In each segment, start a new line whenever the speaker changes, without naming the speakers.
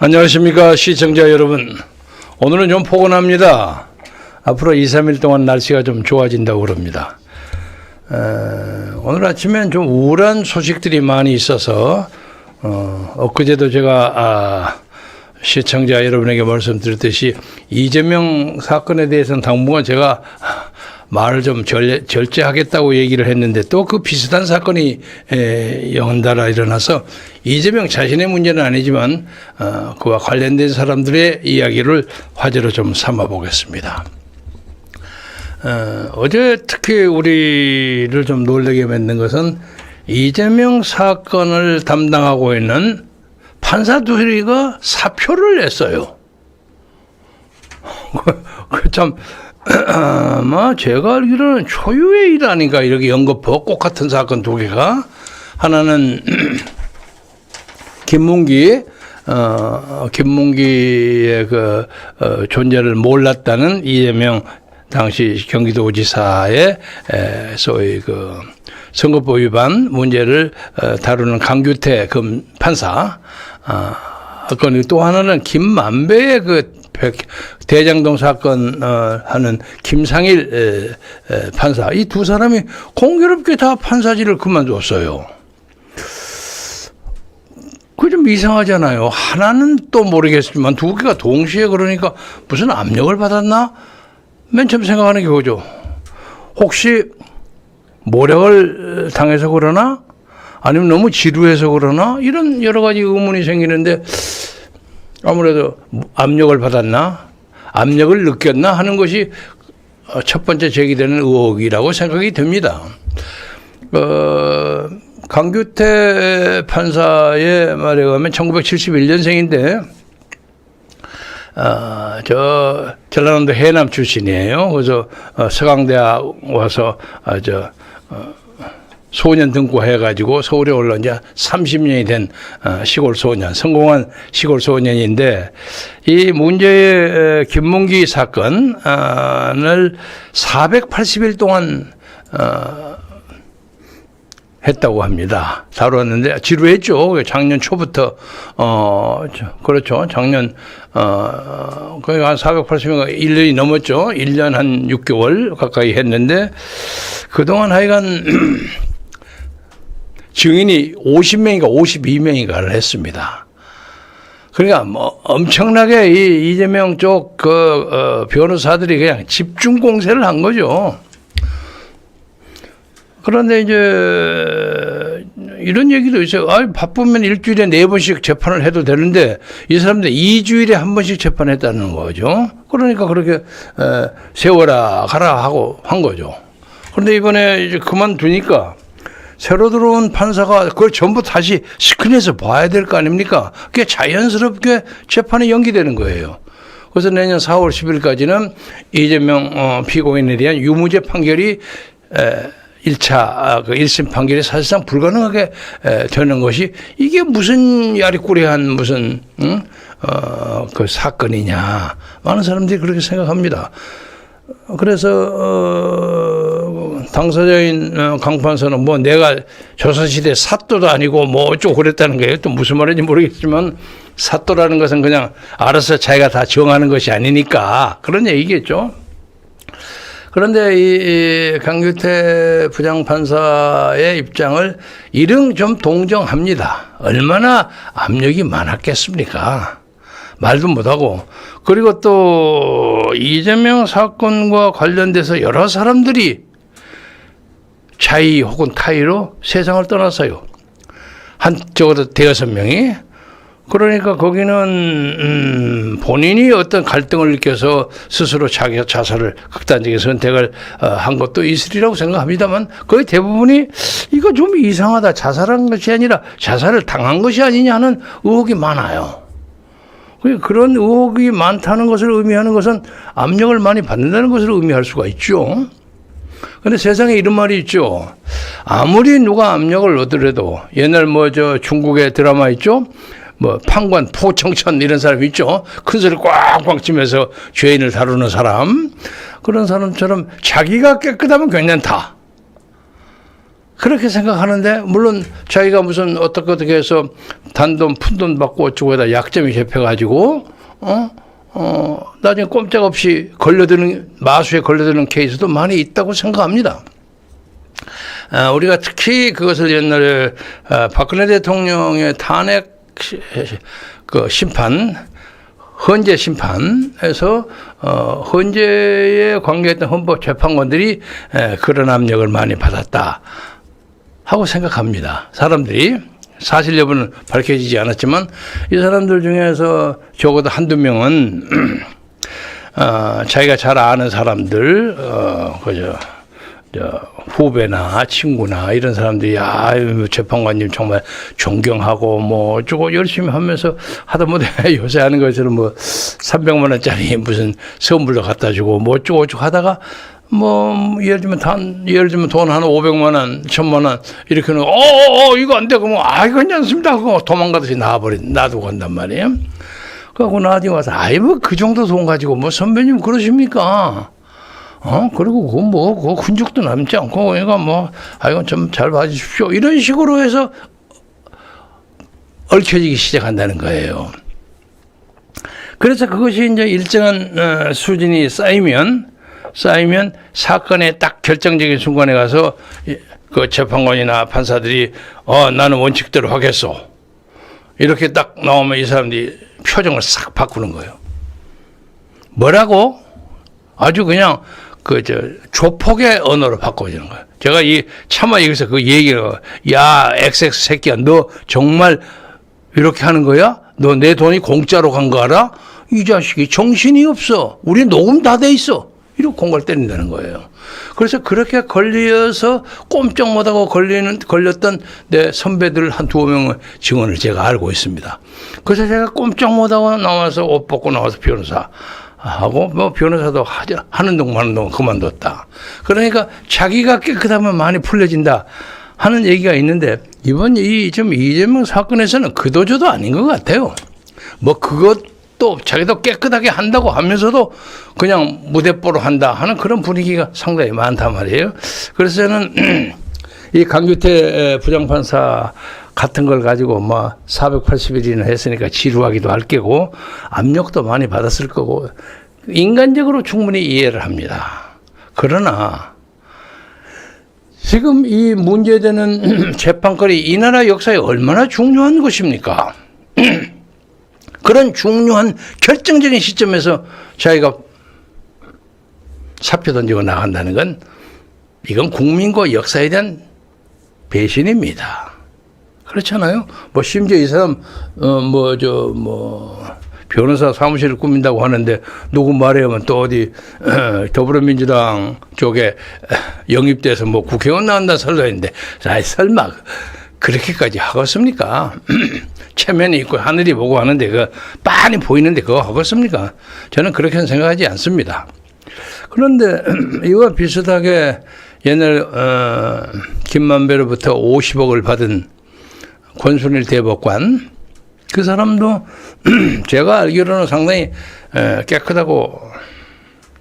안녕하십니까 시청자 여러분. 오늘은 좀 포근합니다. 앞으로 2, 3일 동안 날씨가 좀 좋아진다고 그럽니다. 오늘 아침엔 좀 우울한 소식들이 많이 있어서 엊그제도 제가 시청자 여러분에게 말씀드렸듯이 이재명 사건에 대해서는 당분간 제가 말을 좀 절제하겠다고 얘기를 했는데 또 그 비슷한 사건이 연달아 일어나서 이재명 자신의 문제는 아니지만 그와 관련된 사람들의 이야기를 화제로 좀 삼아 보겠습니다. 어제 특히 우리를 좀 놀라게 만든 것은 이재명 사건을 담당하고 있는 판사 둘이가 사표를 냈어요. 참 아마 제가 알기로는 초유의 일 아닌가 이렇게 연거푸 꼭 같은 사건 두 개가. 하나는 김문기의 그 존재를 몰랐다는 이재명 당시 경기도지사의 소위 그 선거법 위반 문제를 다루는 강규태 판사 건이고, 또 하나는 김만배의 그 대장동 사건 하는 김상일 판사, 이 두 사람이 공교롭게 다 판사직을 그만뒀어요. 그게 좀 이상하잖아요. 하나는 또 모르겠지만 두 개가 동시에 그러니까 무슨 압력을 받았나? 맨 처음 생각하는 게 그거죠. 혹시 모략을 당해서 그러나? 아니면 너무 지루해서 그러나? 이런 여러 가지 의문이 생기는데, 아무래도 압력을 받았나? 압력을 느꼈나? 하는 것이 첫 번째 제기되는 의혹이라고 생각이 됩니다. 강규태 판사의 말에 의하면 1971년생인데, 전라남도 해남 출신이에요. 그래서 서강대학 와서 소년 등고해가지고 서울에 올라온 지 30년이 된 시골 소년, 성공한 시골 소년인데, 이 문제의 김문기 사건을 480일 동안 했다고 합니다. 다루었는데 지루했죠. 작년 초부터 그렇죠. 작년 거의 한 480일 1년이 넘었죠. 1년 한 6개월 가까이 했는데, 그동안 하여간 증인이 50명인가 52명인가를 했습니다. 그러니까 뭐 엄청나게 이재명 쪽 변호사들이 그냥 집중 공세를 한 거죠. 그런데 이제 이런 얘기도 있어요. 바쁘면 일주일에 4번씩 재판을 해도 되는데 이 사람들 2주일에 한 번씩 재판했다는 거죠. 그러니까 그렇게 세워라 가라 하고 한 거죠. 그런데 이번에 이제 그만두니까 새로 들어온 판사가 그걸 전부 다시 스크린에서 봐야 될 거 아닙니까? 그게 자연스럽게 재판이 연기되는 거예요. 그래서 내년 4월 10일까지는 이재명 피고인에 대한 유무죄 판결이 1차 그 1심 판결이 사실상 불가능하게 되는 것이, 이게 무슨 야리꾸리한 무슨 그 사건이냐, 많은 사람들이 그렇게 생각합니다. 그래서 당사자인 강 판사는 뭐 내가 조선시대 사또도 아니고 뭐 어쩌고 그랬다는 거예요. 또 무슨 말인지 모르겠지만 사또라는 것은 그냥 알아서 자기가 다 정하는 것이 아니니까 그런 얘기겠죠. 그런데 이 강규태 부장판사의 입장을 일응 좀 동정합니다. 얼마나 압력이 많았겠습니까? 말도 못하고. 그리고 또 이재명 사건과 관련돼서 여러 사람들이 자의 혹은 타의로 세상을 떠났어요. 적어도 5명이. 그러니까 거기는 본인이 어떤 갈등을 느껴서 스스로 자기 자살을, 극단적인 선택을 한 것도 있으리라고 생각합니다만, 거의 대부분이 이거 좀 이상하다, 자살한 것이 아니라 자살을 당한 것이 아니냐 하는 의혹이 많아요. 그런 의혹이 많다는 것을 의미하는 것은 압력을 많이 받는다는 것을 의미할 수가 있죠. 그런데 세상에 이런 말이 있죠. 아무리 누가 압력을 얻으려도, 옛날 중국의 드라마 있죠. 판관, 포청천 이런 사람 있죠. 큰 소리 꽉꽉 치면서 죄인을 다루는 사람. 그런 사람처럼 자기가 깨끗하면 괜찮다. 그렇게 생각하는데, 물론 자기가 무슨 어떻게 해서 단돈, 푼돈 받고 어쩌고 하다 약점이 잡혀가지고, 나중에 꼼짝없이 마수에 걸려드는 케이스도 많이 있다고 생각합니다. 우리가 특히 그것을 옛날에 박근혜 대통령의 탄핵 그 심판, 헌재 심판에서 헌재에 관계했던 헌법재판관들이 그런 압력을 많이 받았다 하고 생각합니다. 사람들이 사실 여부는 밝혀지지 않았지만 이 사람들 중에서 적어도 한두 명은 자기가 잘 아는 사람들, 후배나 친구나 이런 사람들이 재판관님 정말 존경하고 뭐 어쩌고 열심히 하면서 하다 못해 요새 하는 것처럼 뭐 300만 원짜리 무슨 선물도 갖다 주고 뭐 어쩌고 하다가 뭐 예를 들면 돈 한 500만 원, 1000만 원 이렇게 는 이거 안 돼. 그러면 이거 괜찮습니다. 그거 도망가듯이 놔두고 간단 말이에요. 그러고 나중에 와서 뭐 그 정도 돈 가지고 뭐 선배님 그러십니까? 그리고 그거 흔적도 남지 않고, 그러니까 이건 좀 잘 봐주십시오. 이런 식으로 해서 얽혀지기 시작한다는 거예요. 그래서 그것이 이제 일정한 수준이 쌓이면 사건의 딱 결정적인 순간에 가서 그 재판관이나 판사들이 나는 원칙대로 하겠소. 이렇게 딱 나오면 이 사람들이 표정을 싹 바꾸는 거예요. 뭐라고? 아주 그냥 조폭의 언어로 바꿔주는 거예요. 제가 차마 여기서 그 얘기를, 야, XX 새끼야, 너 정말 이렇게 하는 거야? 너 내 돈이 공짜로 간 거 알아? 이 자식이 정신이 없어. 우리 녹음 다 돼 있어. 이렇게 공갈 때린다는 거예요. 그래서 그렇게 걸려서 꼼짝 못하고 걸렸던 내 선배들 한 두어 명의 증언을 제가 알고 있습니다. 그래서 제가 꼼짝 못하고 나와서 옷 벗고 나와서 변호사 하고 변호사도 하는 동안 마는 동안 그만뒀다. 그러니까 자기가 깨끗하면 많이 풀려진다 하는 얘기가 있는데 이번 이재명 사건에서는 그도저도 아닌 것 같아요. 그것도 자기도 깨끗하게 한다고 하면서도 그냥 무대뽀로 한다 하는 그런 분위기가 상당히 많단 말이에요. 그래서 저는 이 강규태 부장판사 같은 걸 가지고 480일이나 했으니까 지루하기도 할 게고 압력도 많이 받았을 거고 인간적으로 충분히 이해를 합니다. 그러나 지금 이 문제되는 재판거리 이 나라 역사에 얼마나 중요한 것입니까? 그런 중요한 결정적인 시점에서 자기가 사표 던지고 나간다는 건 이건 국민과 역사에 대한 배신입니다. 그렇잖아요. 심지어 이 사람, 변호사 사무실을 꾸민다고 하는데, 누구 말에 하면 또 어디, 더불어민주당 쪽에 영입돼서 국회의원 나온다 설도 했는데, 설마, 그렇게까지 하겠습니까? 체면이 있고 하늘이 보고 하는데, 빤히 보이는데 그거 하겠습니까? 저는 그렇게는 생각하지 않습니다. 그런데 이와 비슷하게 옛날, 김만배로부터 50억을 받은 권순일 대법관, 그 사람도 제가 알기로는 상당히 깨끗하고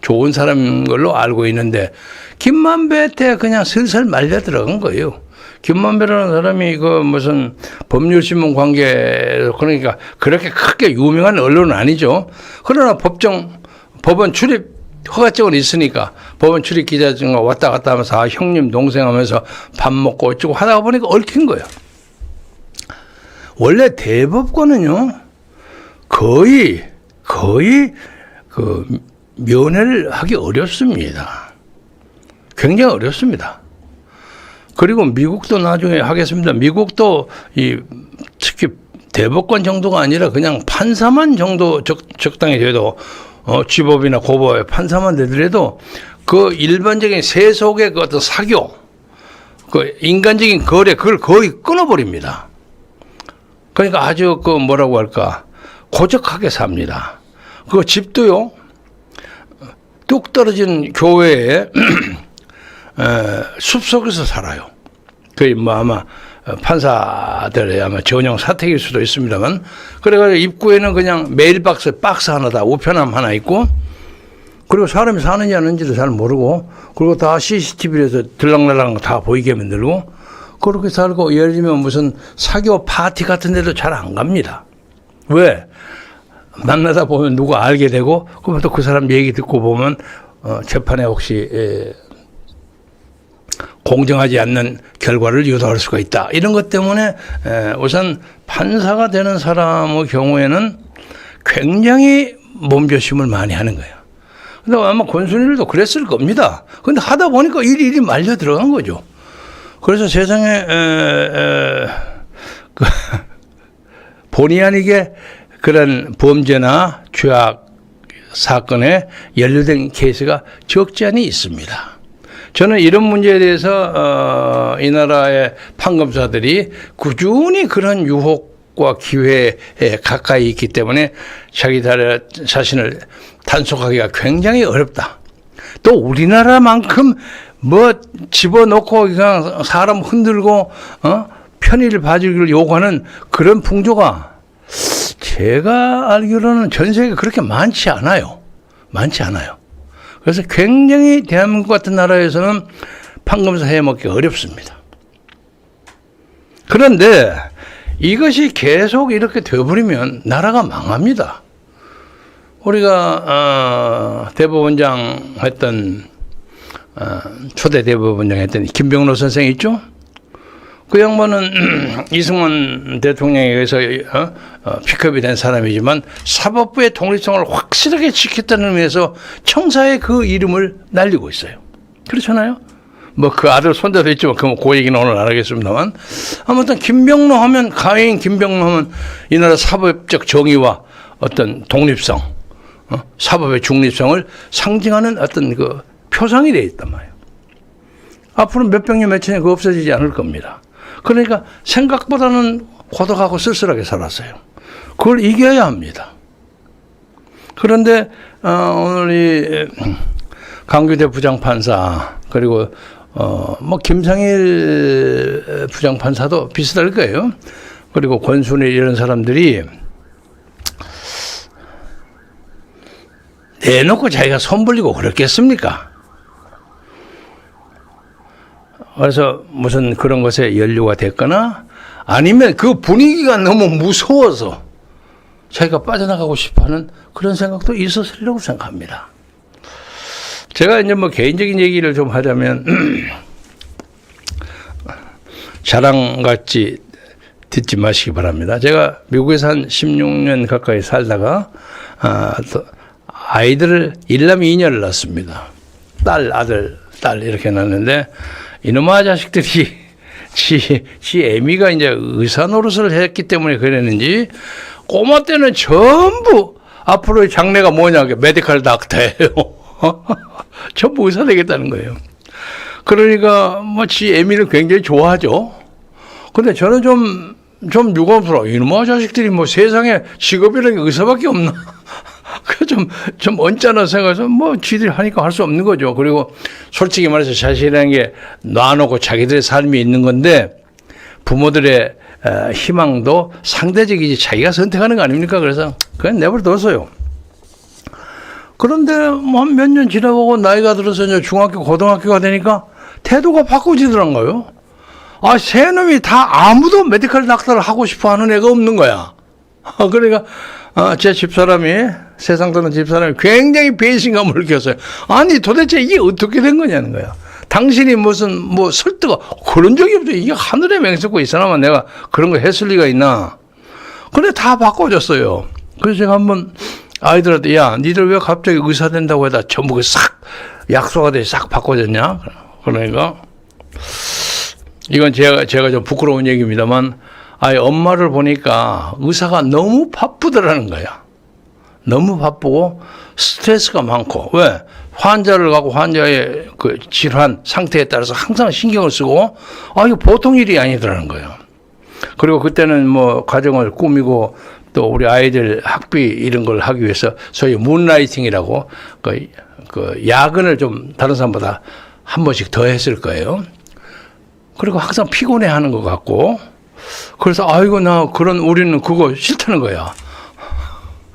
좋은 사람인 걸로 알고 있는데 김만배한테 그냥 슬슬 말려 들어간 거예요. 김만배라는 사람이 무슨 법률신문 관계, 그러니까 그렇게 크게 유명한 언론은 아니죠. 그러나 법원 출입 허가증은 있으니까 법원 출입 기자증 왔다 갔다 하면서 형님 동생 하면서 밥 먹고 어쩌고 하다 보니까 얽힌 거예요. 원래 대법관은요 거의 면회를 하기 어렵습니다. 굉장히 어렵습니다. 그리고 미국도 나중에 하겠습니다. 미국도 특히 대법관 정도가 아니라 그냥 판사만 정도 적당히 돼도 지법이나 고법의 판사만 되더라도 그 일반적인 세속의 그 어떤 사교, 그 인간적인 거래, 그걸 거의 끊어버립니다. 그러니까 아주 뭐라고 할까, 고적하게 삽니다. 그 집도요, 뚝 떨어진 교회에 숲속에서 살아요. 거의 아마 판사들의 아마 전용 사택일 수도 있습니다만, 그래가지고 입구에는 그냥 메일박스 하나다, 우편함 하나 있고, 그리고 사람이 사는지 아닌지도 잘 모르고, 그리고 다 CCTV에서 들락날락 다 보이게 만들고, 그렇게 살고 예를 들면 무슨 사교 파티 같은 데도 잘 안 갑니다. 왜? 만나다 보면 누가 알게 되고 그러면 또 그 사람 얘기 듣고 보면 재판에 혹시 공정하지 않는 결과를 유도할 수가 있다. 이런 것 때문에 우선 판사가 되는 사람의 경우에는 굉장히 몸조심을 많이 하는 거예요. 근데 아마 권순일도 그랬을 겁니다. 근데 하다 보니까 일이 말려 들어간 거죠. 그래서 세상에 본의 아니게 그런 범죄나 죄악 사건에 연루된 케이스가 적지 않이 있습니다. 저는 이런 문제에 대해서 이 나라의 판검사들이 꾸준히 그런 유혹과 기회에 가까이 있기 때문에 자기 자신을 단속하기가 굉장히 어렵다. 또 우리나라만큼 뭐 집어넣고 그냥 사람 흔들고 편의를 봐주기를 요구하는 그런 풍조가 제가 알기로는 전 세계에 그렇게 많지 않아요. 많지 않아요. 그래서 굉장히 대한민국 같은 나라에서는 판검사 해먹기 어렵습니다. 그런데 이것이 계속 이렇게 되어버리면 나라가 망합니다. 우리가 대법원장 했던 초대 대법원장 했던 김병로 선생 있죠? 그 양반은 이승만 대통령에 의해서 픽업이 된 사람이지만 사법부의 독립성을 확실하게 지켰다는 의미에서 청사에 그 이름을 날리고 있어요. 그렇잖아요? 뭐 그 아들 손자도 있지만 그 얘기는 오늘 안 하겠습니다만 아무튼 김병로 하면 가해인 김병로 하면 이 나라 사법적 정의와 어떤 독립성, 사법의 중립성을 상징하는 어떤 그 표상이 되어 있단 말이에요. 앞으로 몇백 년, 몇천 년 그거 없어지지 않을 겁니다. 그러니까 생각보다는 고독하고 쓸쓸하게 살았어요. 그걸 이겨야 합니다. 그런데 오늘 이 강규대 부장판사 그리고 뭐 김상일 부장판사도 비슷할 거예요. 그리고 권순일 이런 사람들이 내놓고 자기가 손 벌리고 그랬겠습니까? 그래서 무슨 그런 것에 연루가 됐거나 아니면 그 분위기가 너무 무서워서 자기가 빠져나가고 싶어하는 그런 생각도 있었으리라고 생각합니다. 제가 이제 뭐 개인적인 얘기를 좀 하자면 자랑같이 듣지 마시기 바랍니다. 제가 미국에서 한 16년 가까이 살다가 아이들을 일남이 2녀를 낳았습니다. 딸, 아들, 딸 이렇게 낳았는데 이놈의 자식들이 지 애미가 이제 의사 노릇을 했기 때문에 그랬는지 꼬마 때는 전부 앞으로의 장래가 뭐냐 메디컬 닥터예요. 전부 의사 되겠다는 거예요. 그러니까 뭐 지 애미를 굉장히 좋아하죠. 근데 저는 좀 유감스러워. 이놈의 자식들이 뭐 세상에 직업이라는 게 의사밖에 없나? 그 좀 언짢아 생각해서 뭐 지들이 하니까 할 수 없는 거죠. 그리고 솔직히 말해서 자신이라는 게 놔놓고 자기들의 삶이 있는 건데 부모들의 희망도 상대적이지 자기가 선택하는 거 아닙니까? 그래서 그냥 내버려뒀어요. 그런데 뭐 한 몇 년 지나고 나이가 들어서 이제 중학교, 고등학교가 되니까 태도가 바꿔지더란가요. 아, 세 놈이 다 아무도 메디컬 닥터를 하고 싶어 하는 애가 없는 거야. 그러니까 제 집사람이 세상 사는 집사람이 굉장히 배신감을 느꼈어요. 아니 도대체 이게 어떻게 된 거냐는 거야. 당신이 무슨 뭐 설득 그런 적이 없죠. 이게 하늘에 맹세코 있어나만 내가 그런 거 했을 리가 있나. 근데 다 바꿔줬어요. 그래서 제가 한번 아이들한테 야 니들 왜 갑자기 의사 된다고 해다 전부 싹 약소가돼 싹 바꿔줬냐. 그러니까 이건 제가 좀 부끄러운 얘기입니다만 아이 엄마를 보니까 의사가 너무 바쁘더라는 거야. 너무 바쁘고 스트레스가 많고 왜 환자를 갖고 환자의 그 질환 상태에 따라서 항상 신경을 쓰고 이거 보통 일이 아니더라는 거예요. 그리고 그때는 뭐 가정을 꾸미고 또 우리 아이들 학비 이런 걸 하기 위해서 소위 문라이팅이라고 그 야근을 좀 다른 사람보다 한 번씩 더 했을 거예요. 그리고 항상 피곤해하는 것 같고 그래서 아이고 나 우리는 그거 싫다는 거야.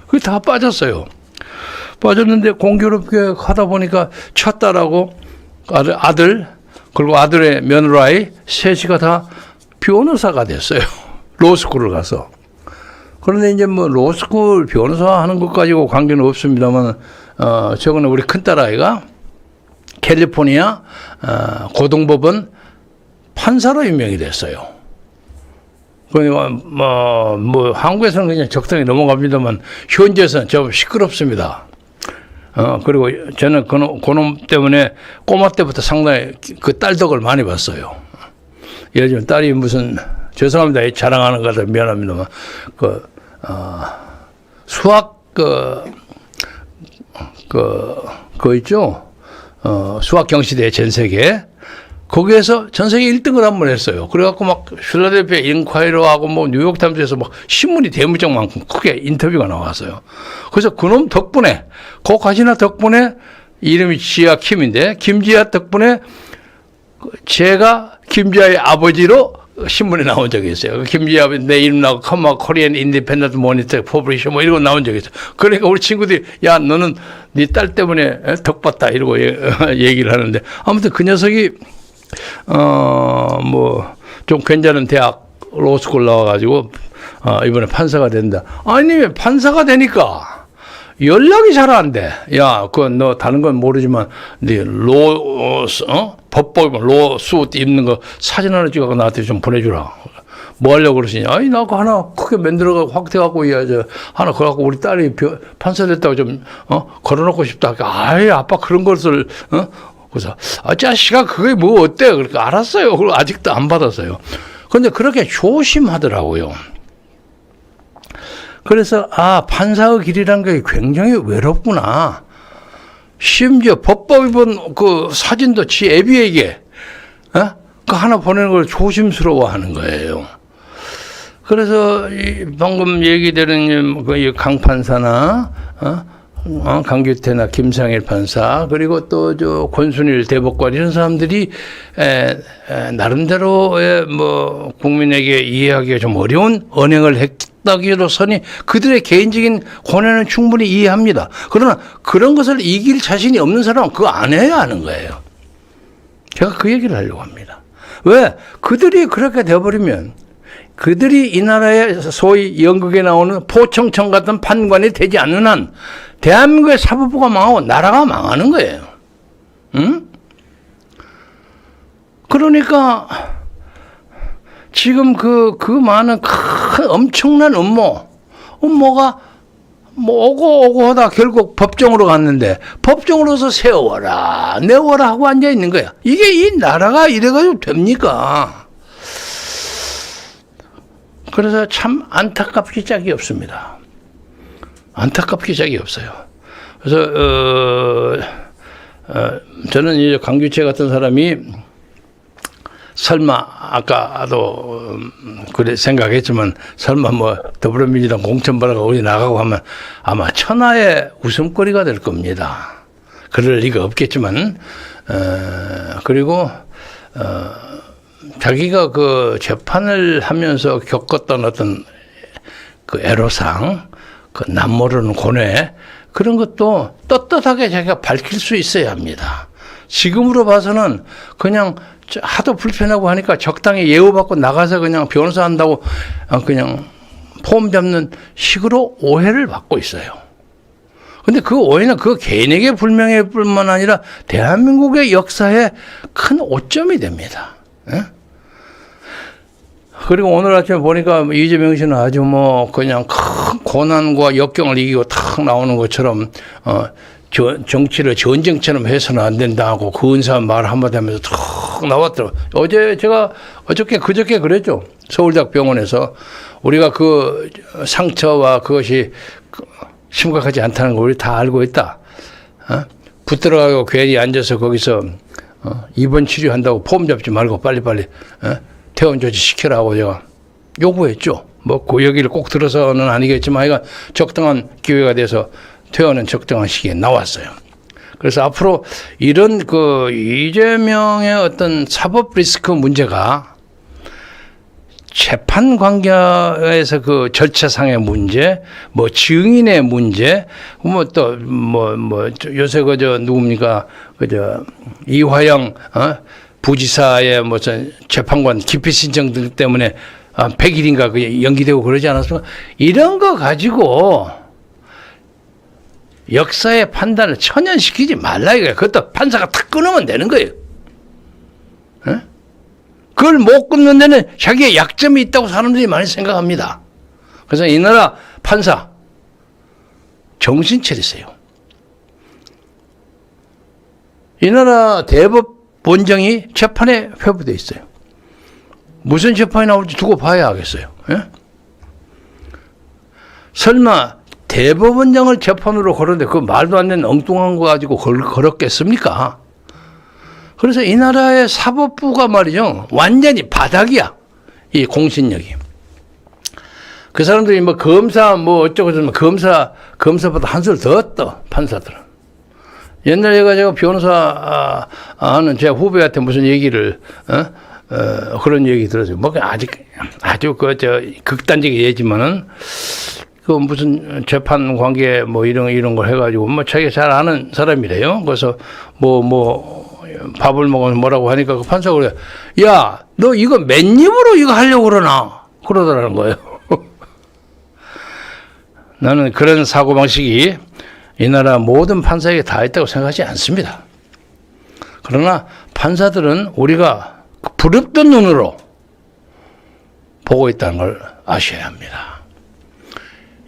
그게 다 빠졌어요. 빠졌는데 공교롭게 하다 보니까 첫 딸하고 아들 그리고 아들의 며느라이 셋이가 다 변호사가 됐어요. 로스쿨을 가서. 그런데 이제 뭐 로스쿨 변호사 하는 것 가지고 관계는 없습니다만, 저거는 우리 큰딸아이가 캘리포니아 고등법원 판사로 임명이 됐어요. 그러니까 뭐 한국에서는 그냥 적당히 넘어갑니다만 현지에서는 좀 시끄럽습니다. 그리고 저는 그놈 때문에 꼬마 때부터 상당히 그 딸 덕을 많이 봤어요. 예를 들면 딸이 무슨, 죄송합니다. 자랑하는 거라 미안합니다만, 수학, 그거 있죠? 수학 경시대 전 세계. 거기에서 전 세계 1등을 한 번 했어요. 그래갖고 막 필라델피아 인콰이러하고 뭐 뉴욕타임즈에서 막 신문이 대문짝만큼 크게 인터뷰가 나왔어요. 그래서 그놈 덕분에, 그 가시나 덕분에, 이름이 지아 킴인데, 김지아 덕분에 제가 김지아의 아버지로 신문에 나온 적이 있어요. 김지아 내 이름 나오고 커머 코리안 인디펜던트 모니터 퍼블리셔 뭐 이러고 나온 적이 있어요. 그러니까 우리 친구들이 야 너는 네 딸 때문에 덕 봤다 이러고 얘기를 하는데, 아무튼 그 녀석이 뭐 좀 괜찮은 대학 로스쿨 나와가지고 이번에 판사가 된다. 아니 판사가 되니까 연락이 잘 안 돼. 야, 너 다른 건 모르지만 네 법법 로수 입는 거 사진 하나 찍어서 나한테 좀 보내주라. 뭐 하려고 그러시냐? 아니 나 그거 하나 크게 만들어가고 확대하고 하나 그래갖고 우리 딸이 판사 됐다고 좀 걸어놓고 싶다. 아이 아빠 그런 것을 그래서 자식아 그게 뭐 어때? 그러니까 알았어요. 그리고 아직도 안 받았어요. 그런데 그렇게 조심하더라고요. 그래서 판사의 길이란 게 굉장히 외롭구나. 심지어 법법이본 그 사진도 지 애비에게 그 하나 보내는 걸 조심스러워하는 거예요. 그래서 방금 얘기되는 그 강 판사나 강규태나 김상일 판사, 그리고 또 저 권순일 대법관 이런 사람들이 나름대로의 뭐 국민에게 이해하기가 좀 어려운 언행을 했다기로서니 그들의 개인적인 고뇌는 충분히 이해합니다. 그러나 그런 것을 이길 자신이 없는 사람은 그거 안 해야 하는 거예요. 제가 그 얘기를 하려고 합니다. 왜? 그들이 그렇게 되어버리면 그들이 이 나라의 소위 연극에 나오는 포청청 같은 판관이 되지 않는 한 대한민국의 사법부가 망하고 나라가 망하는 거예요. 응? 그러니까 지금 그 많은 큰 엄청난 음모가 뭐 오고 하다 결국 법정으로 갔는데 법정으로서 세워라 내워라 하고 앉아 있는 거야. 이게 이 나라가 이래가지고 됩니까? 그래서 참 안타깝기 짝이 없습니다. 안타깝기 짝이 없어요. 그래서 저는 이제 강규채 같은 사람이 설마 아까도 그래 생각했지만 설마 뭐 더불어민주당 공천받아가 어디 나가고 하면 아마 천하의 웃음거리가 될 겁니다. 그럴 리가 없겠지만 그리고 자기가 그 재판을 하면서 겪었던 어떤 그 애로사항, 그 남모르는 고뇌 그런 것도 떳떳하게 자기가 밝힐 수 있어야 합니다. 지금으로 봐서는 그냥 하도 불편하고 하니까 적당히 예우받고 나가서 그냥 변호사 한다고 그냥 폼 잡는 식으로 오해를 받고 있어요. 근데 그 오해는 그 개인에게 불명예일 뿐만 아니라 대한민국의 역사에 큰 오점이 됩니다. 예? 그리고 오늘 아침에 보니까 이재명 씨는 아주 뭐 그냥 큰 고난과 역경을 이기고 탁 나오는 것처럼 정치를 전쟁처럼 해서는 안 된다고 근사한 말 한마디 하면서 탁 나왔더라고요. 어저께 그저께 그랬죠. 서울대학 병원에서 우리가 그 상처와 그것이 심각하지 않다는 걸 우리 다 알고 있다. 붙들어가고 괜히 앉아서 거기서 입원 치료한다고 폼 잡지 말고 빨리빨리 퇴원 조치 시켜라고 제가 요구했죠. 뭐 그 얘기를 꼭 들어서는 아니겠지만 하여간 적당한 기회가 돼서 퇴원은 적당한 시기에 나왔어요. 그래서 앞으로 이런 그 이재명의 어떤 사법 리스크 문제가 재판 관계에서 그 절차상의 문제, 뭐 증인의 문제, 뭐 또 뭐 요새 누굽니까 이화영 부지사의 무슨 재판관 기피 신청 등 때문에 100일인가 그 연기되고 그러지 않았습니까? 이런 거 가지고 역사의 판단을 천연시키지 말라 이거예요. 그것도 판사가 탁 끊으면 되는 거예요. 에? 그걸 못 끊는 데는 자기의 약점이 있다고 사람들이 많이 생각합니다. 그래서 이 나라 판사 정신 차리세요. 이 나라 대법원장이 재판에 회부되어 있어요. 무슨 재판이 나올지 두고 봐야 하겠어요. 예? 설마 대법원장을 재판으로 걸었는데 그 말도 안 되는 엉뚱한 거 가지고 걸었겠습니까? 그래서 이 나라의 사법부가 말이죠. 완전히 바닥이야. 이 공신력이. 그 사람들이 뭐 검사 뭐 어쩌고 저쩌고 검사보다 한술 더 떠, 판사들은. 옛날에 제가 변호사 하는 제 후배한테 무슨 얘기를 그런 얘기 들었어요. 뭐 아주 극단적인 예지만은 그 무슨 재판 관계 뭐 이런 걸 해가지고 뭐 자기가 잘 아는 사람이래요. 그래서 뭐 밥을 먹으면 뭐라고 하니까 그 판사가 그래. 야, 너 이거 맨입으로 이거 하려고 그러더라는 거예요. 나는 그런 사고방식이 이 나라 모든 판사에게 다 있다고 생각하지 않습니다. 그러나 판사들은 우리가 부릅뜬 눈으로 보고 있다는 걸 아셔야 합니다.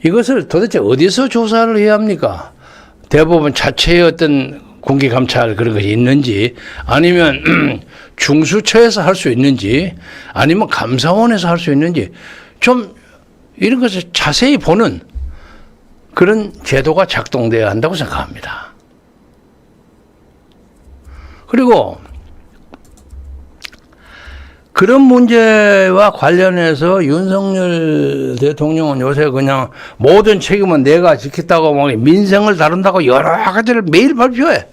이것을 도대체 어디서 조사를 해야 합니까? 대법원 자체의 어떤 공개감찰 그런 것이 있는지 아니면 중수처에서 할 수 있는지 아니면 감사원에서 할 수 있는지 좀 이런 것을 자세히 보는 그런 제도가 작동돼야 한다고 생각합니다. 그리고 그런 문제와 관련해서 윤석열 대통령은 요새 그냥 모든 책임은 내가 지켰다고 막 민생을 다룬다고 여러 가지를 매일 발표해.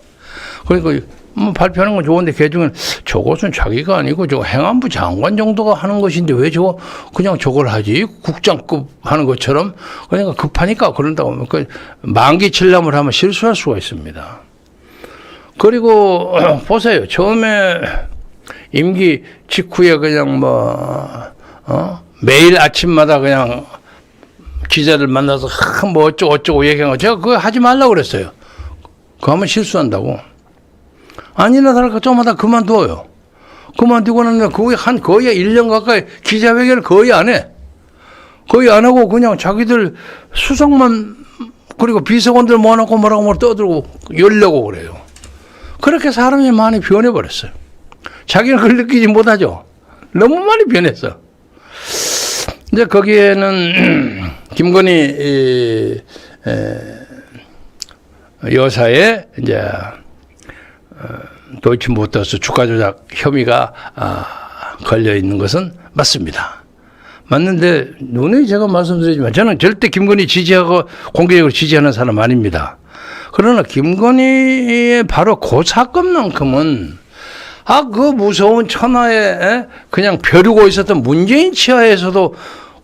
그러니까 뭐 발표하는 건 좋은데 걔중에 저것은 자기가 아니고 저 행안부 장관 정도가 하는 것인데 왜 저거 그냥 저걸 하지? 국장급 하는 것처럼 그러니까 급하니까 그런다고 그 만기 칠람을 하면 실수할 수가 있습니다. 그리고 보세요. 처음에 임기 직후에 그냥 매일 아침마다 그냥 기자를 만나서 뭐 어쩌고 얘기한 거 제가 그거 하지 말라고 그랬어요. 그거 하면 실수한다고. 아니나 다를까 좀 하다 그만둬요. 그만두고 나면 거의 1년 가까이 기자회견을 거의 안 해. 거의 안 하고 그냥 자기들 수석만 그리고 비서관들 모아놓고 뭐라고 떠들고 열려고 그래요. 그렇게 사람이 많이 변해버렸어요. 자기는 그걸 느끼지 못하죠. 너무 많이 변했어. 이제 거기에는 김건희 여사의 이제 도이치모터스 주가 조작 혐의가 걸려 있는 것은 맞습니다. 맞는데 누누이 제가 말씀드리지만 저는 절대 김건희 지지하고 공개적으로 지지하는 사람 아닙니다. 그러나 김건희의 바로 그 사건만큼은 그 무서운 천하에 그냥 벼르고 있었던 문재인 치하에서도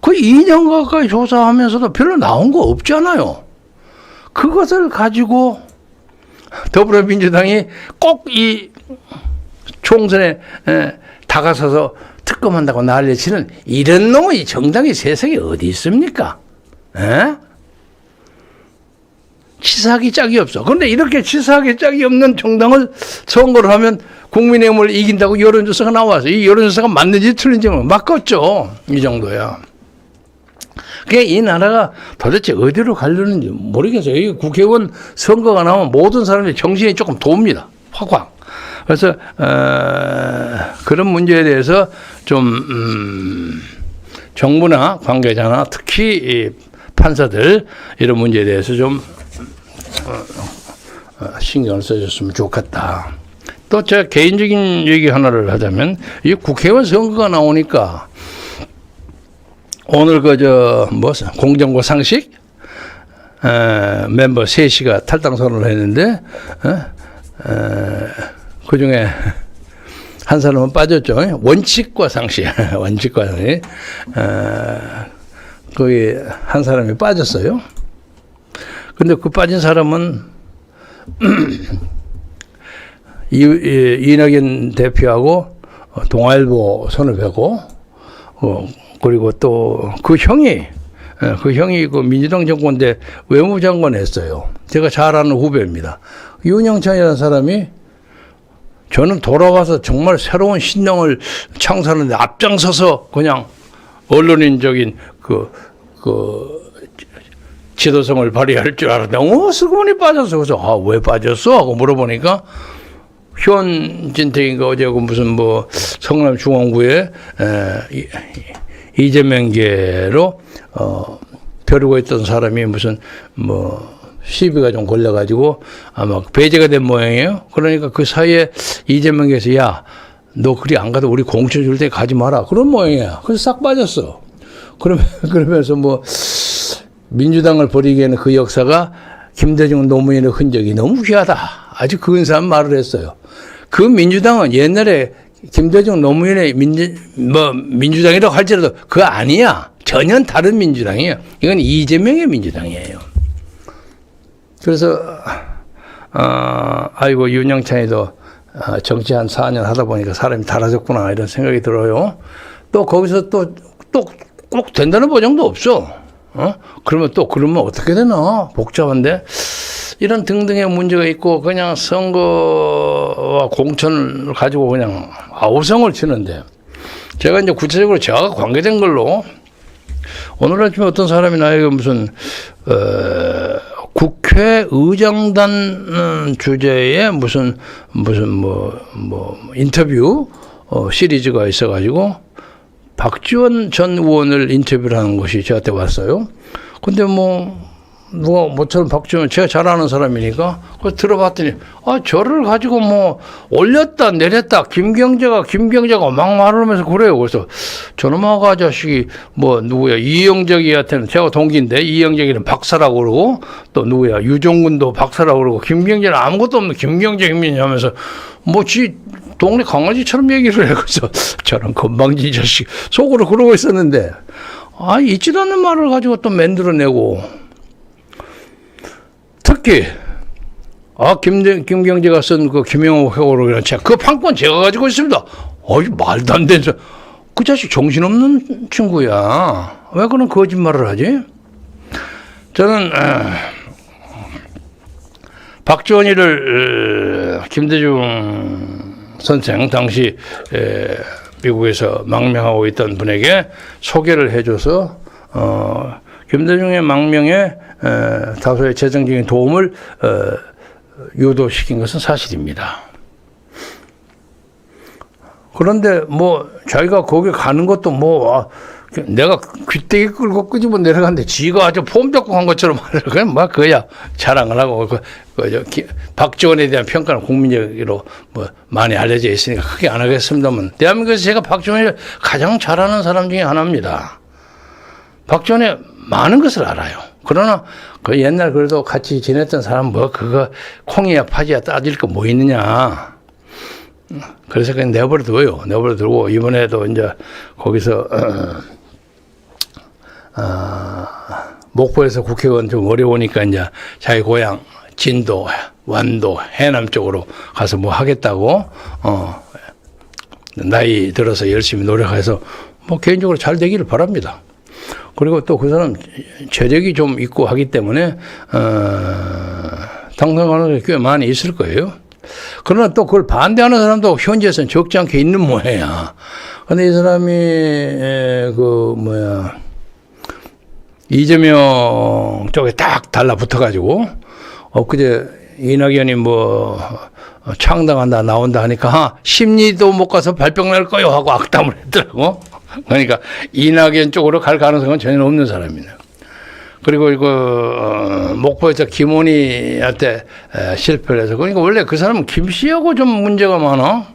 그 2년 가까이 조사하면서도 별로 나온 거 없잖아요. 그것을 가지고 더불어민주당이 꼭 이 총선에 다가서서 특검한다고 난리치는 이런 놈의 정당이 세상에 어디 있습니까? 치사하기 짝이 없어. 그런데 이렇게 치사하기 짝이 없는 정당을 선거를 하면 국민의힘을 이긴다고 여론조사가 나와서 이 여론조사가 맞는지 틀린지 맞겠죠. 이 정도야. 그게 이 나라가 도대체 어디로 가려는지 모르겠어요. 이 국회의원 선거가 나오면 모든 사람이 정신이 조금 돕니다. 확. 그래서 그런 문제에 대해서 좀 정부나 관계자나 특히 이 판사들 이런 문제에 대해서 좀 신경을 써줬으면 좋겠다. 또 제가 개인적인 얘기 하나를 하자면 이 국회의원 선거가 나오니까 오늘 공정고 상식 멤버 3시가 탈당 선언을 했는데 그 중에 한 사람은 빠졌죠. 원칙과 상식, 원칙과 상식. 거기 한 사람이 빠졌어요. 근데 그 빠진 사람은 이낙연 대표하고 동아일보 손을 뵈고, 그리고 또 그 형이 그 민주당 정권 때 외무장관 했어요. 제가 잘 아는 후배입니다. 윤영찬이라는 사람이 저는 돌아와서 정말 새로운 신당을 창설하는데 앞장서서 그냥 언론인적인 그 지도성을 발휘할 줄 알았는데, 슬그머니 빠졌어. 그래서, 왜 빠졌어? 하고 물어보니까, 현진택인가 어제 무슨 성남중앙구에 이재명계로 벼르고 있던 사람이 무슨 시비가 좀 걸려가지고 아마 배제가 된 모양이에요. 그러니까 그 사이에 이재명계에서 야, 너 그리 안 가도 우리 공천 줄 때 가지 마라. 그런 모양이야. 그래서 싹 빠졌어. 그러면서 민주당을 버리기에는 그 역사가 김대중 노무현의 흔적이 너무 귀하다. 아주 근사한 말을 했어요. 그 민주당은 옛날에 김대중 노무현의 민주당이라고 할지라도 그거 아니야. 전혀 다른 민주당이에요. 이건 이재명의 민주당이에요. 그래서 아이고 윤영찬이도 정치 한 4년 하다 보니까 사람이 달라졌구나 이런 생각이 들어요. 또 거기서 또 꼭 된다는 보장도 없어. 그러면 어떻게 되나? 복잡한데. 이런 등등의 문제가 있고 그냥 선거와 공천을 가지고 그냥 아우성을 치는데, 제가 이제 구체적으로 제가 관계된 걸로 오늘 아침에 어떤 사람이 나에게 무슨 국회의장단 주제에 무슨 인터뷰 시리즈가 있어가지고 박지원 전 의원을 인터뷰를 하는 것이 저한테 왔어요. 근데 누가 모처럼 박지원 제가 잘 아는 사람이니까 그래서 들어봤더니 저를 가지고 올렸다 내렸다 김경재가 막 말하면서 그래요. 그래서 저놈아 아저씨 누구야 이영적이한테는 제가 동기인데 이영적이는 박사라고 그러고 또 누구야 유종근도 박사라고 그러고 김경재는 아무것도 없는 김경재 하면서 지 동네 강아지처럼 얘기를 해. 그래서 저런 건방진 자식 속으로 그러고 있었는데 있지도 않는 말을 가지고 또 만들어내고, 특히 김경재가 쓴 그 김영호 회고록이라는 책, 그 판권 제가 가지고 있습니다. 말도 안 되는 그 자식 정신없는 친구야. 왜 그런 거짓말을 하지? 저는 박지원이를 김대중 선생 당시 미국에서 망명하고 있던 분에게 소개를 해줘서 김대중의 망명에 다소의 재정적인 도움을 유도시킨 것은 사실입니다. 그런데 자기가 거기 가는 것도 내가 귀때기 끌고 끄집어 내려갔는데 지가 아주 폼 잡고 간 것처럼 말을 그냥 그야 자랑을 하고 박지원에 대한 평가는 국민적으로 많이 알려져 있으니까 크게 안 하겠습니다만, 대한민국에서 제가 박지원을 가장 잘 아는 사람 중에 하나입니다. 박지원의 많은 것을 알아요. 그러나 그 옛날 그래도 같이 지냈던 사람 그거 콩이야 파지야 따질 거 있느냐. 그래서 그냥 내버려두고 이번에도 이제 거기서 목포에서 국회의원 좀 어려우니까 이제 자기 고향 진도, 완도, 해남 쪽으로 가서 하겠다고 나이 들어서 열심히 노력해서 개인적으로 잘 되기를 바랍니다. 그리고 또 그 사람 재력이 좀 있고 하기 때문에 당선 가능성이 꽤 많이 있을 거예요. 그러나 또 그걸 반대하는 사람도 현지에서는 적지 않게 있는 모양이야. 근데 이 사람이 이재명 쪽에 딱 달라붙어가지고 엊그제 이낙연이 창당한다 나온다 하니까 심리도 못 가서 발병 날 거요 하고 악담을 했더라고. 그러니까 이낙연 쪽으로 갈 가능성은 전혀 없는 사람이네요. 그리고 목포에서 김원희한테 실패를 해서, 그러니까 원래 그 사람은 김씨하고 좀 문제가 많아.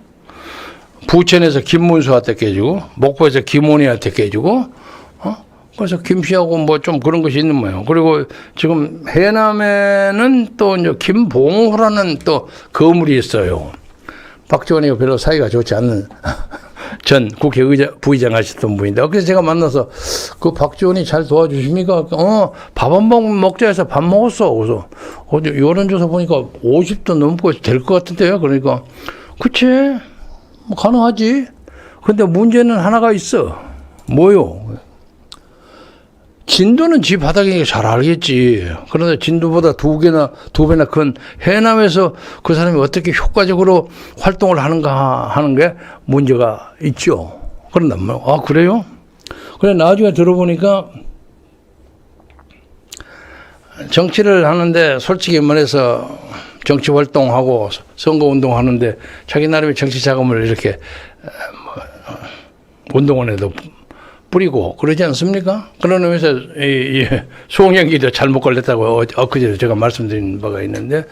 부천에서 김문수한테 깨지고 목포에서 김원희한테 깨지고 그래서 김씨하고 좀 그런 것이 있는 모양. 그리고 지금 해남에는 또 이제 김봉호라는 또 거물이 있어요. 박지원이가 별로 사이가 좋지 않는 전 국회 부의장 하셨던 분인데, 그래서 제가 만나서 그 박지원이 잘 도와주십니까? 밥 한 번 먹자 해서 밥 먹었어. 그래서 어디 여론조사 보니까 50도 넘고 될 것 같은데요. 그러니까 그치? 뭐 가능하지. 근데 문제는 하나가 있어. 뭐요? 진도는 지 바닥이니까 잘 알겠지. 그런데 진도보다 두 배나 큰 해남에서 그 사람이 어떻게 효과적으로 활동을 하는가 하는 게 문제가 있죠. 그런단 말이에요. 아, 그래요? 그래, 나중에 들어보니까 정치를 하는데 솔직히 말해서 정치 활동하고 선거 운동하는데 자기 나름의 정치 자금을 이렇게 운동원에도 뿌리고 그러지 않습니까? 그런 의미에서 송영길도 잘못 걸렸다고 엊그제 제가 말씀드린 바가 있는데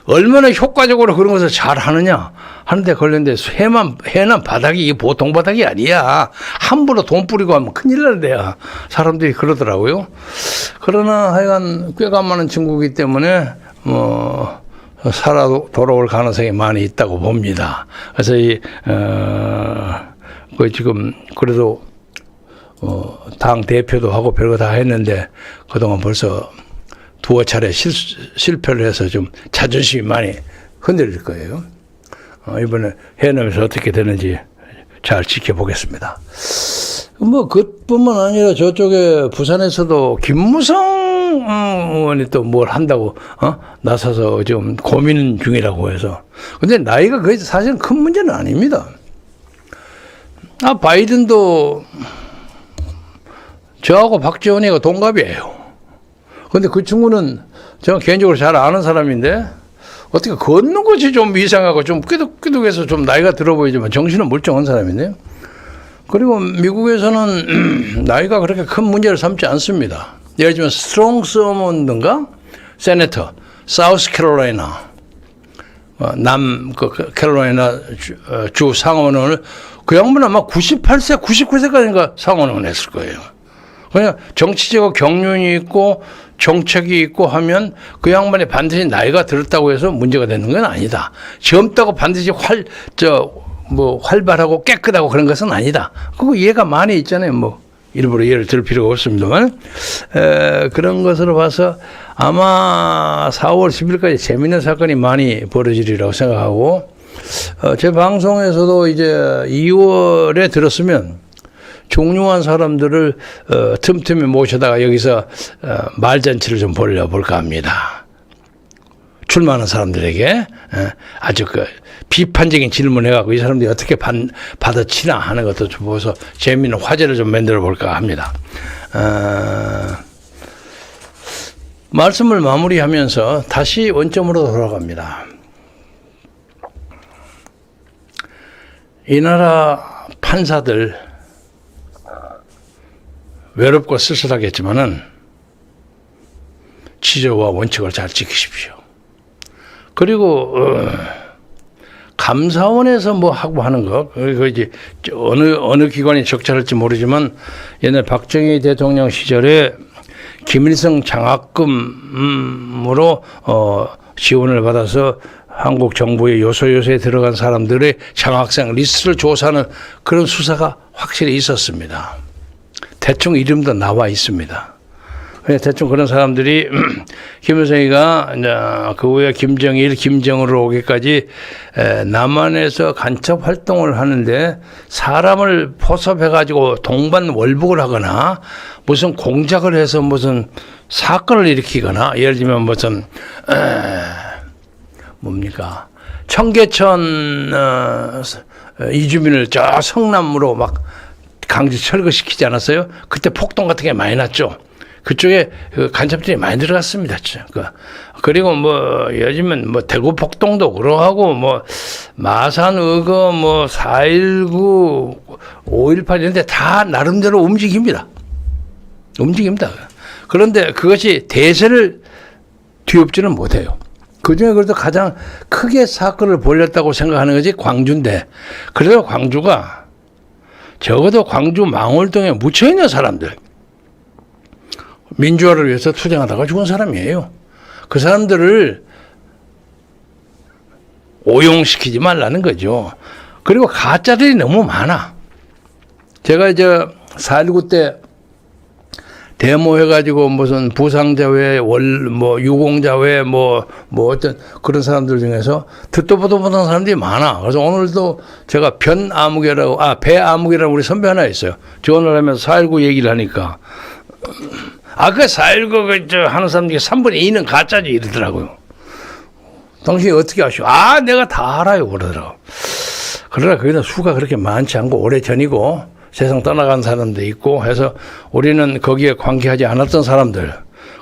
얼마나 효과적으로 그런 것을 잘 하느냐 하는데 걸렸는데 해남 바닥이 이게 보통 바닥이 아니야. 함부로 돈 뿌리고 하면 큰일 나는데야. 사람들이 그러더라고요. 그러나 하여간 꽤가 많은 친구이기 때문에 살아 돌아올 가능성이 많이 있다고 봅니다. 그래서 지금 그래도 당 대표도 하고 별거 다 했는데 그동안 벌써 두어 차례 실패를 해서 좀 자존심이 많이 흔들릴 거예요. 이번에 해남에서 어떻게 되는지 잘 지켜보겠습니다. 뭐 그뿐만 아니라 저쪽에 부산에서도 김무성 의원이 또 뭘 한다고 나서서 지금 고민 중이라고 해서. 근데 나이가 거의 사실은 큰 문제는 아닙니다. 바이든도 저하고 박지원이가 동갑이에요. 근데 그 친구는 제가 개인적으로 잘 아는 사람인데 어떻게 걷는 것이 좀 이상하고 좀 끄덕끄덕해서 좀 나이가 들어 보이지만 정신은 멀쩡한 사람인데. 그리고 미국에서는 나이가 그렇게 큰 문제를 삼지 않습니다. 예를 들면 스트롱 서먼든가 세네터 사우스캐롤라이나 캐롤라이나 주 상원을 그 양반은 아마 98세 99세까지인가 상원을 했을 거예요. 그냥 정치적으로 경륜이 있고 정책이 있고 하면 그 양반이 반드시 나이가 들었다고 해서 문제가 되는 건 아니다. 젊다고 반드시 활발하고 깨끗하고 그런 것은 아니다. 그거 예가 많이 있잖아요. 뭐 일부러 예를 들 필요가 없습니다만 그런 것으로 봐서 아마 4월 10일까지 재미있는 사건이 많이 벌어지리라고 생각하고 제 방송에서도 이제 2월에 들었으면 종류한 사람들을 틈틈이 모셔다가 여기서 말잔치를 좀 벌려볼까 합니다. 출마하는 사람들에게 아주 비판적인 질문해갖고 이 사람들이 어떻게 받아치나 하는 것도 좀 보고서 재미있는 화제를 좀 만들어 볼까 합니다. 말씀을 마무리하면서 다시 원점으로 돌아갑니다. 이 나라 판사들 외롭고 쓸쓸하겠지만은 지조와 원칙을 잘 지키십시오. 그리고 감사원에서 뭐 하고 하는 거, 그 이제 어느 기관이 적절할지 모르지만 옛날 박정희 대통령 시절에 김일성 장학금으로 지원을 받아서 한국 정부의 요소에 들어간 사람들의 장학생 리스트를 조사하는 그런 수사가 확실히 있었습니다. 대충 이름도 나와 있습니다. 대충 그런 사람들이 김일성이가 그 후에 김정일, 김정으로 오기까지 남한에서 간첩 활동을 하는데 사람을 포섭해가지고 동반월북을 하거나 무슨 공작을 해서 무슨 사건을 일으키거나 예를 들면 무슨 뭡니까 청계천 이주민을 저 성남으로 막 강제 철거시키지 않았어요? 그때 폭동 같은 게 많이 났죠. 그쪽에 간첩들이 많이 들어갔습니다. 그리고 뭐 요즘은 뭐 대구 폭동도 그러하고 뭐 마산 의거 뭐 4.19 5.18 이런 데 다 나름대로 움직입니다. 그런데 그것이 대세를 뒤엎지는 못해요. 그중에 그래도 가장 크게 사건을 벌였다고 생각하는 것이 광주인데 그래도 광주가 적어도 광주 망월동에 묻혀있는 사람들 민주화를 위해서 투쟁하다가 죽은 사람이에요. 그 사람들을 오용시키지 말라는 거죠. 그리고 가짜들이 너무 많아. 제가 이제 4.19 때 데모해가지고 무슨 부상자회, 유공자회, 어떤 그런 사람들 중에서 듣도 보도 못한 사람들이 많아. 그래서 오늘도 제가 배아무개라고 우리 선배 하나 있어요. 지원을 하면서 4.19 얘기를 하니까. 그 4.19 하는 사람들이 3분의 2는 가짜지 이러더라고요. 당신이 어떻게 아시오? 내가 다 알아요. 그러더라고. 그러나 거기다 수가 그렇게 많지 않고 오래 전이고 세상 떠나간 사람도 있고 해서 우리는 거기에 관계하지 않았던 사람들,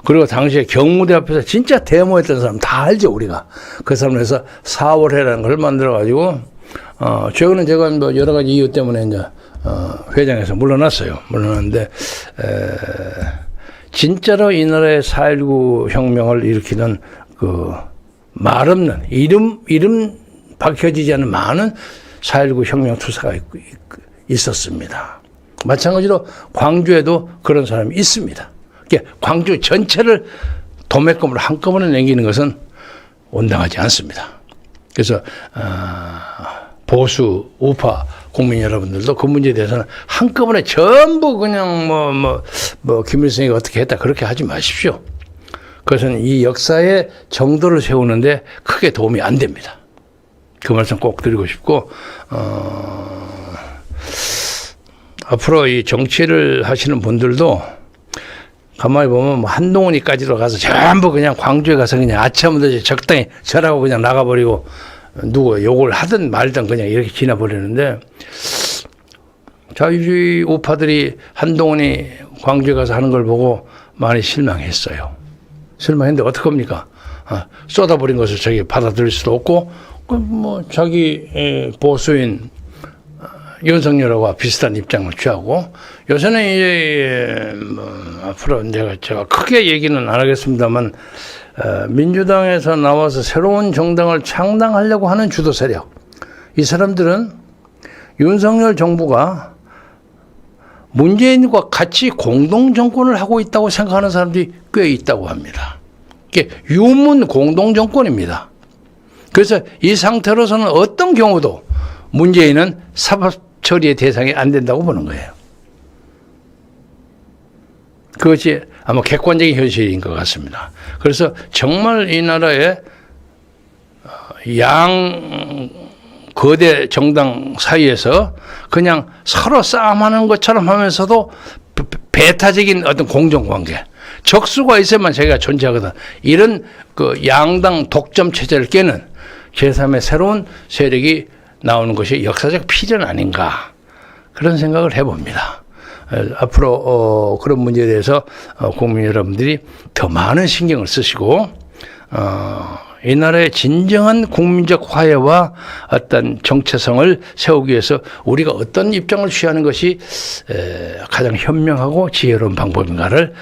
그리고 당시에 경무대 앞에서 진짜 데모했던 사람 다 알죠, 우리가. 그 사람에서 4월회라는 걸 만들어가지고, 최근에 제가 여러 가지 이유 때문에 이제, 회장에서 물러났어요. 물러났는데, 진짜로 이 나라의 4.19 혁명을 일으키는 말 없는, 이름 밝혀지지 않는 많은 4.19 혁명 투사가 있었습니다. 마찬가지로 광주에도 그런 사람이 있습니다. 광주 전체를 도매금으로 한꺼번에 남기는 것은 온당하지 않습니다. 그래서 보수 우파 국민 여러분들도 그 문제에 대해서는 한꺼번에 전부 그냥 김일성이 어떻게 했다 그렇게 하지 마십시오. 그것은 이 역사의 정도를 세우는데 크게 도움이 안 됩니다. 그 말씀 꼭 드리고 싶고, 앞으로 이 정치를 하시는 분들도 가만히 보면 한동훈이까지도 가서 전부 그냥 광주에 가서 그냥 아침부터 적당히 절하고 그냥 나가버리고 누구 욕을 하든 말든 그냥 이렇게 지나버리는데, 자유주의 우파들이 한동훈이 광주에 가서 하는 걸 보고 많이 실망했어요. 실망했는데 어떡합니까? 쏟아버린 것을 저기 받아들일 수도 없고, 자기 보수인 윤석열하고 비슷한 입장을 취하고, 요새는 이제 앞으로 제가 크게 얘기는 안 하겠습니다만, 민주당에서 나와서 새로운 정당을 창당하려고 하는 주도 세력, 이 사람들은 윤석열 정부가 문재인과 같이 공동 정권을 하고 있다고 생각하는 사람들이 꽤 있다고 합니다. 이게 유문 공동 정권입니다. 그래서 이 상태로서는 어떤 경우도 문재인은 사법 처리의 대상이 안 된다고 보는 거예요. 그것이 아마 객관적인 현실인 것 같습니다. 그래서 정말 이 나라의 거대 정당 사이에서 그냥 서로 싸움하는 것처럼 하면서도 배타적인 어떤 공정관계, 적수가 있어야만 자기가 존재하거든. 이런 양당 독점 체제를 깨는 제3의 새로운 세력이 나오는 것이 역사적 필연 아닌가, 그런 생각을 해봅니다. 앞으로 그런 문제에 대해서 국민 여러분들이 더 많은 신경을 쓰시고, 이 나라의 진정한 국민적 화해와 어떤 정체성을 세우기 위해서 우리가 어떤 입장을 취하는 것이 가장 현명하고 지혜로운 방법인가를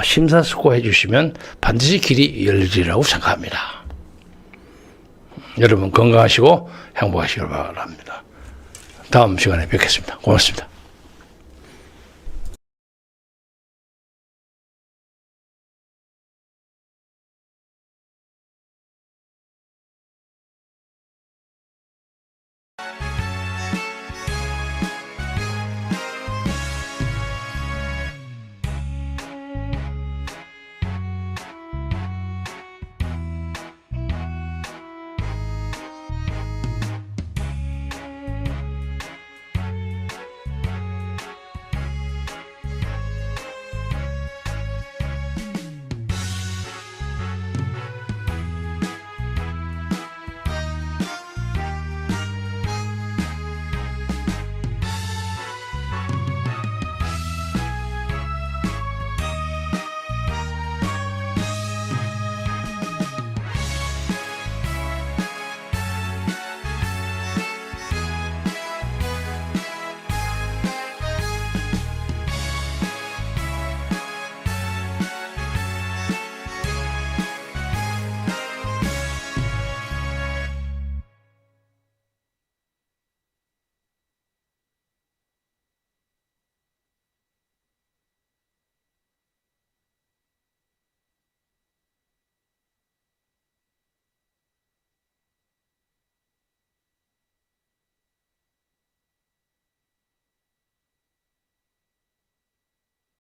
심사숙고해 주시면 반드시 길이 열리리라고 생각합니다. 여러분 건강하시고 행복하시길 바랍니다. 다음 시간에 뵙겠습니다. 고맙습니다.